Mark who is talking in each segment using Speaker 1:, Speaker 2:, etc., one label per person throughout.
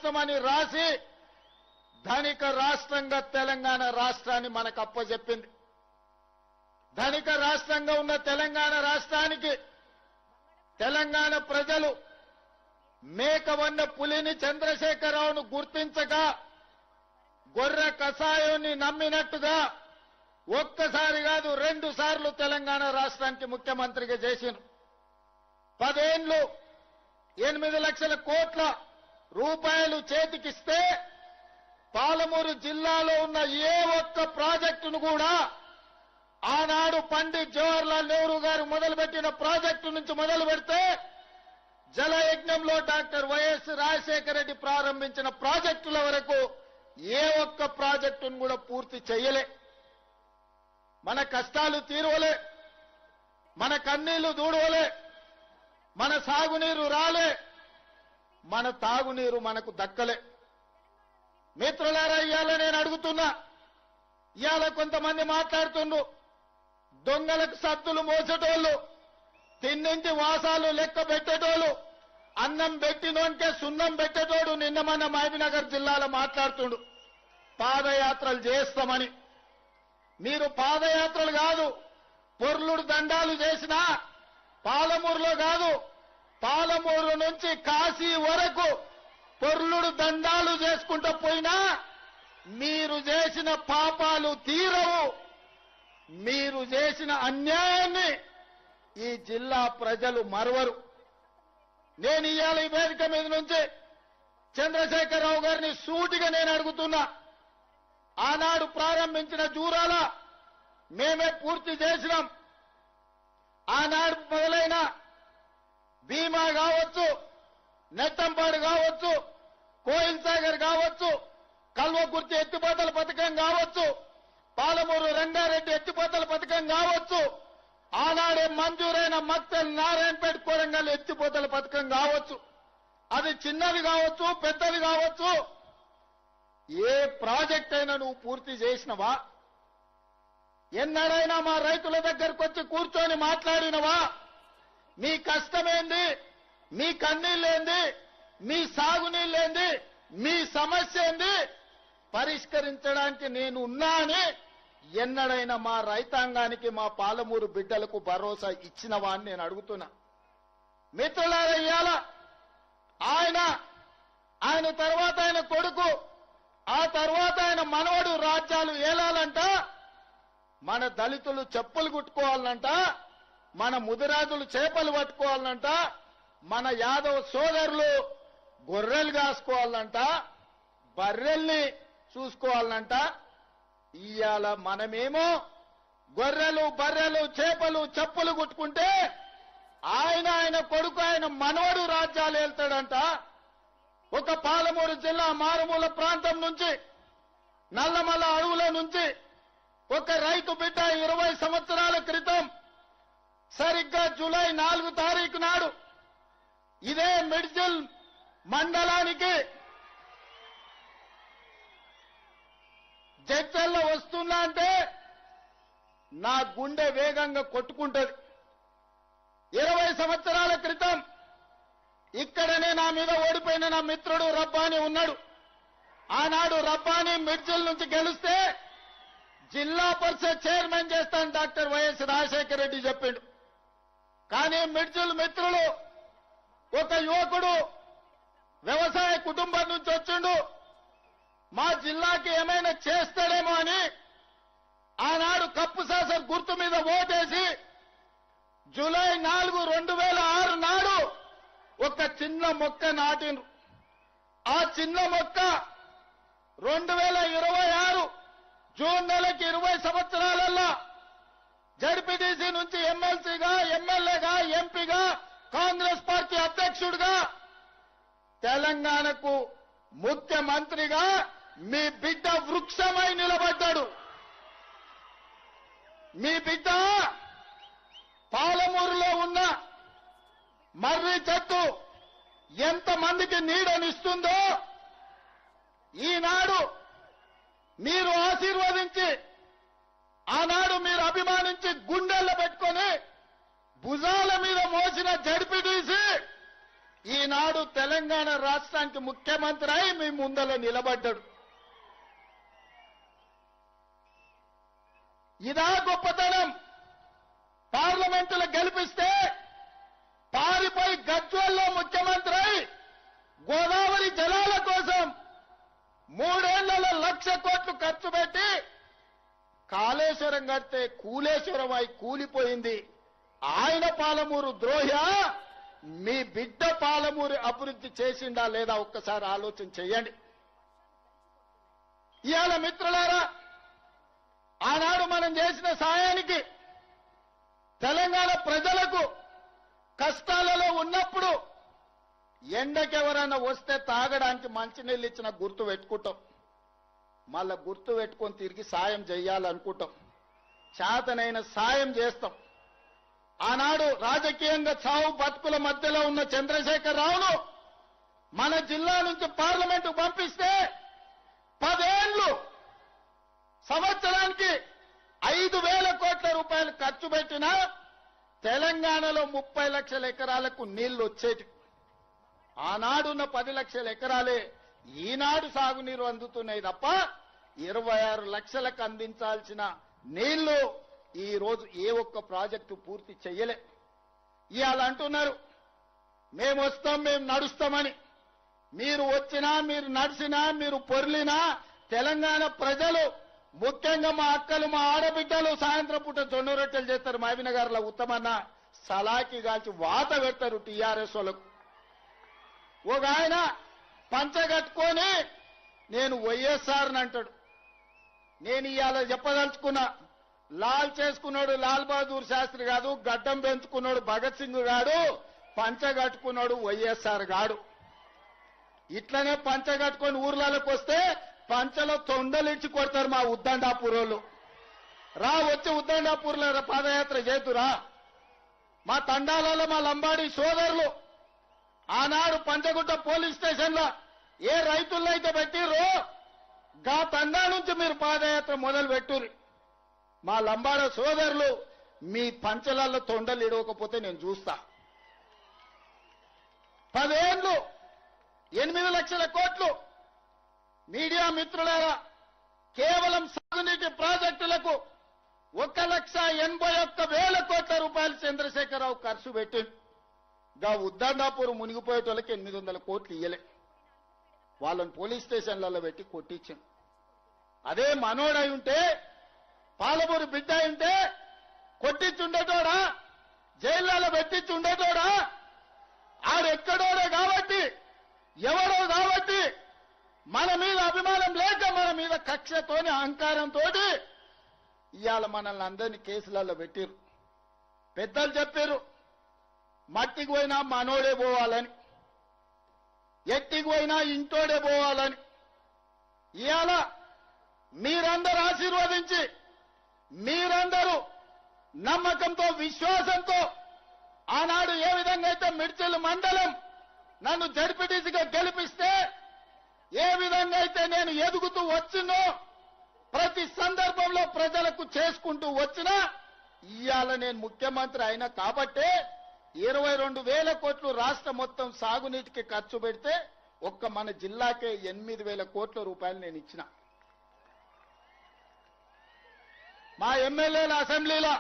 Speaker 1: రాష్ట్రమని రాసి ధనిక రాష్ట్రంగా తెలంగాణ రాష్ట్రాన్ని మనకు అప్పచెప్పింది. ధనిక రాష్ట్రంగా ఉన్న తెలంగాణ రాష్ట్రానికి తెలంగాణ ప్రజలు మేకవన్న పులిని చంద్రశేఖరరావును గుర్తించక గొర్రె కషాయాన్ని నమ్మినట్టుగా ఒక్కసారి కాదు 2 సార్లు తెలంగాణ రాష్ట్రానికి ముఖ్యమంత్రిగా చేసిండు. 10 ఏళ్లు 8 లక్షల కోట్ల రూపాయలు చేతికిస్తే పాలమూరు జిల్లాలో ఉన్న ఏ ఒక్క ప్రాజెక్టును కూడా ఆనాడు పండిట్ జవహర్లాల్ నెహ్రూ గారు మొదలుపెట్టిన ప్రాజెక్టు నుంచి మొదలు పెడితే జలయజ్ఞంలో డాక్టర్ వైఎస్ రాజశేఖర రెడ్డి ప్రారంభించిన ప్రాజెక్టుల వరకు ఏ ఒక్క ప్రాజెక్టును కూడా పూర్తి చేయలే. మన కష్టాలు తీరవలే, మన కన్నీళ్లు దూడవలే, మన సాగునీరు రాలే, మన తాగునీరు మనకు దక్కలే. మిత్రులారా, ఇవాళ నేను అడుగుతున్నా, ఇవాళ కొంతమంది మాట్లాడుతుండ్రు దొంగలకు సత్తులు మోసేటోళ్ళు, తిన్నింటి వాసాలు లెక్క పెట్టేటోళ్ళు, అన్నం పెట్టినోనికే సున్నం పెట్టేటోడు నిన్న మన మహబూబ్నగర్ జిల్లాలో మాట్లాడుతుండు పాదయాత్రలు చేస్తామని. మీరు పాదయాత్రలు కాదు, పొర్లుడు దండాలు చేసినా పాలమూరులో కాదు, పాలమూరు నుంచి కాశీ వరకు పొర్లుడు దండాలు చేసుకుంటూ పోయినా మీరు చేసిన పాపాలు తీరవు. మీరు చేసిన అన్యాయాన్ని ఈ జిల్లా ప్రజలు మరవరు. నేను ఇవాళ ఈ వేదిక మీద నుంచి చంద్రశేఖరరావు గారిని సూటిగా నేను అడుగుతున్నా, ఆనాడు ప్రారంభించిన జూరాల మేమే పూర్తి చేసినాం. ఆనాడు మొదలైన భీమా కావచ్చు, నెట్టంపాడు కావచ్చు, కోయిల్ సాగర్ కావచ్చు, కల్వకుర్తి ఎత్తిపోతల పథకం కావచ్చు, పాలమూరు రంగారెడ్డి ఎత్తిపోతల పథకం కావచ్చు, ఆనాడే మంజూరైన మక్తల్ నారాయణపేట కొరంగల్ ఎత్తిపోతల పథకం కావచ్చు, అది చిన్నది కావచ్చు పెద్దది కావచ్చు, ఏ ప్రాజెక్ట్ అయినా నువ్వు పూర్తి చేసినవా? ఎన్నడైనా మా రైతుల దగ్గరకు వచ్చి కూర్చొని మాట్లాడినవా? మీ కష్టమేంది, మీ కన్నీళ్ళేంది, మీ సాగునీళ్ళేంది, మీ సమస్య ఏంది పరిష్కరించడానికి నేను ఉన్నా అని ఎన్నడైనా మా రైతాంగానికి, మా పాలమూరు బిడ్డలకు భరోసా ఇచ్చినవా అని నేను అడుగుతున్నా. మిత్రులారా, ఇవాళ ఆయన తర్వాత ఆయన కొడుకు, ఆ తర్వాత ఆయన మనవడు రాజ్యాలు ఏలాలంట, మన దళితులు చెప్పులు కుట్టుకోవాలంట, మన ముదిరాజులు చేపలు పట్టుకోవాలంట, మన యాదవ్ సోదరులు గొర్రెలు కాసుకోవాలంట, బర్రెల్ని చూసుకోవాలంట. ఇవాళ మనమేమో గొర్రెలు బర్రెలు చేపలు చెప్పులు కుట్టుకుంటే ఆయన కొడుకు ఆయన మనవడు రాజ్యాలు వెళ్తాడంట. ఒక పాలమూరు జిల్లా మారుమూల ప్రాంతం నుంచి, నల్లమల్ల అడవుల నుంచి ఒక రైతు బిడ్డ 20 సంవత్సరాల క్రితం సరిగ్గా జూలై 4 తారీఖు నాడు ఇదే మిడ్జిల్ మండలానికి జడ్చల్లో వస్తున్నా అంటే నా గుండె వేగంగా కొట్టుకుంటది. 20 సంవత్సరాల క్రితం ఇక్కడనే నా మీద ఓడిపోయిన నా మిత్రుడు రబ్బానీ ఉన్నాడు. ఆనాడు రబ్బానీ మిడ్జిల్ నుంచి గెలిస్తే జిల్లా పరిషత్ చైర్మన్ చేస్తాను డాక్టర్ వైఎస్ రాజశేఖర రెడ్డి చెప్పిండు. కానీ మిడ్జిల్ మిత్రులు ఒక యువకుడు వ్యవసాయ కుటుంబం నుంచి వచ్చిండు, మా జిల్లాకి ఏమైనా చేస్తాడేమో అని ఆనాడు కప్పు శాసన గుర్తు మీద ఓటేసి జూలై 4, 2006 నాడు ఒక చిన్న మొక్క నాటిండ్రు. ఆ చిన్న మొక్క 2026 జూన్ నెలకి 20 సంవత్సరాలల్లో జడ్పీటీసీ నుంచి ఎమ్మెల్సీగా, ఎమ్మెల్యేగా, ఎంపీగా, కాంగ్రెస్ పార్టీ అధ్యక్షుడిగా, తెలంగాణకు ముఖ్యమంత్రిగా మీ బిడ్డ వృక్షమై నిలబడ్డాడు. మీ బిడ్డ పాలమూరులో ఉన్న మర్రి చెట్టు ఎంతమందికి నీడనిస్తుందో ఈనాడు మీరు ఆశీర్వదించి, ఆనాడు మీరు అభిమానించి గుండెల్లో పెట్టుకొని భుజాల మీద మోసిన జడ్పీటీసీ ఈనాడు తెలంగాణ రాష్ట్రానికి ముఖ్యమంత్రి అయి మీ ముందల నిలబడ్డాడు. ఇదా గొప్పతనం. పార్లమెంటులో గెలిపిస్తే పారిపోయి గజ్వేల్లో ముఖ్యమంత్రి అయి గోదావరి జలాల కోసం 3 ఏళ్లలో 1,00,000 కోట్లు ఖర్చు పెట్టి కాళేశ్వరం కడితే కూలేశ్వరం అయి కూలిపోయింది. ఆయన పాలమూరు ద్రోహి, మీ బిడ్డ పాలమూరు అభివృద్ధి చేసిండా లేదా ఒక్కసారి ఆలోచన చేయండి. ఇవాళ మిత్రులారా, ఆనాడు మనం చేసిన సాయానికి తెలంగాణ ప్రజలకు కష్టాలలో ఉన్నప్పుడు ఎండకెవరైనా వస్తే తాగడానికి మంచినీళ్ళు ఇచ్చిన గుర్తు పెట్టుకుంటాం. మళ్ళా గుర్తు పెట్టుకొని తిరిగి సాయం చేయాలనుకుంటాం. చేతనైన సాయం చేస్తాం. ఆనాడు రాజకీయంగా చావు బతుకుల మధ్యలో ఉన్న చంద్రశేఖర్ రావును మన జిల్లా నుంచి పార్లమెంటు పంపిస్తే 10 ఏళ్లు సంవత్సరానికి 5,000 కోట్ల రూపాయలు ఖర్చు పెట్టినా తెలంగాణలో 30 లక్షల ఎకరాలకు నీళ్లు వచ్చేటి. ఆనాడున్న 10 లక్షల ఎకరాలే ఈనాడు సాగునీరు అందుతున్నాయి తప్ప 26 లక్షలకు అందించాల్సిన నీళ్లు ఈ రోజు ఏ ఒక్క ప్రాజెక్టు పూర్తి చెయ్యలే. ఇవాళ అంటున్నారు మేము వస్తాం, మేము నడుస్తామని. మీరు వచ్చినా, మీరు నడిచినా, మీరు పొర్లినా తెలంగాణ ప్రజలు, ముఖ్యంగా మా అక్కలు, మా ఆడబిడ్డలు సాయంత్రం పూట జొన్న రొట్టెలు చేస్తారు. మహబూబ్నగర్లో ఉత్తమన్న సలాకి కాల్చి వాత పెడతారు టీఆర్ఎస్ వాళ్ళకు. ఒక ఆయన పంచగట్టుకొని నేను వైఎస్ఆర్ అని అంటాడు. నేను ఇవాళ చెప్పదలుచుకున్నా, లాల్ చేసుకున్నాడు లాల్ బహదూర్ శాస్త్రి కాదు, గడ్డం పెంచుకున్నాడు భగత్ సింగ్ గాడు, పంచగట్టుకున్నాడు వైఎస్ఆర్ గాడు. ఇట్లనే పంచగట్టుకొని ఊర్లలోకి వస్తే పంచలో తొండలిచ్చి కొడతారు మా ఉద్దండాపూర్ వాళ్ళు. రా వచ్చి ఉద్దండాపూర్లో పాదయాత్ర చేతురా. మా తండాలలో మా లంబాడి సోదరులు ఆనాడు పంచగుట్ట పోలీస్ స్టేషన్ లో ఏ రైతుల్లో అయితే పెట్టిర్రో గా తండా నుంచి మీరు పాదయాత్ర మొదలు పెట్టుర్రి. మా లంబాడ సోదరులు మీ పంచలాల్లో తొండలు ఇడవకపోతే నేను చూస్తా. 10 ఏళ్లు 8 లక్షల కోట్లు. మీడియా మిత్రులారా, కేవలం సాగునీటి ప్రాజెక్టులకు 1,81,000 కోట్ల రూపాయలు చంద్రశేఖరరావు ఖర్చు పెట్టింది. గా ఉద్దండాపూర్ మునిగిపోయేటోళ్ళకి 800 కోట్లు ఇయ్యలే. వాళ్ళని పోలీస్ స్టేషన్లలో పెట్టి కొట్టించింది. అదే మనోడై ఉంటే, పాలమూరు బిడ్డ ఉంటే కొట్టించుండేటోడా, జైళ్లలో పెట్టించుండేటోడా? ఆడెక్కడోడే కాబట్టి, ఎవడో కాబట్టి మన మీద అభిమానం లేక, మన మీద కక్షతోని అహంకారంతో ఇవాళ మనల్ని అందరినీ కేసులలో పెట్టిరు. పెద్దలు చెప్పారు మట్టికి పోయినా మనోడే పోవాలని, ఎట్టికి పోయినా ఇంటోడే పోవాలని. ఇవాళ మీరందరూ ఆశీర్వదించి, మీరందరూ నమ్మకంతో, విశ్వాసంతో ఆనాడు ఏ విధంగా అయితే మిడ్చల్ మండలం నన్ను జడ్పీటీసీగా గెలిపిస్తే, ఏ విధంగా అయితే నేను ఎదుగుతూ వచ్చినో, ప్రతి సందర్భంలో ప్రజలకు చేసుకుంటూ వచ్చినా, ఇవాళ నేను ముఖ్యమంత్రి అయినా కాబట్టే 22,000 కోట్లు రాష్ట్రం మొత్తం సాగునీటికి ఖర్చు పెడితే ఒక్క మన జిల్లాకే 8,000 కోట్ల రూపాయలు నేను ఇచ్చిన. మా ఎమ్మెల్యేల అసెంబ్లీలో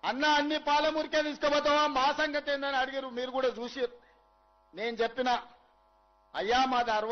Speaker 1: అన్న అన్ని పాలమూరికే తీసుకుపోతావా, మా సంగతి ఏందని అడిగారు. మీరు కూడా చూసారు. నేను చెప్పిన అయ్యా మాది 60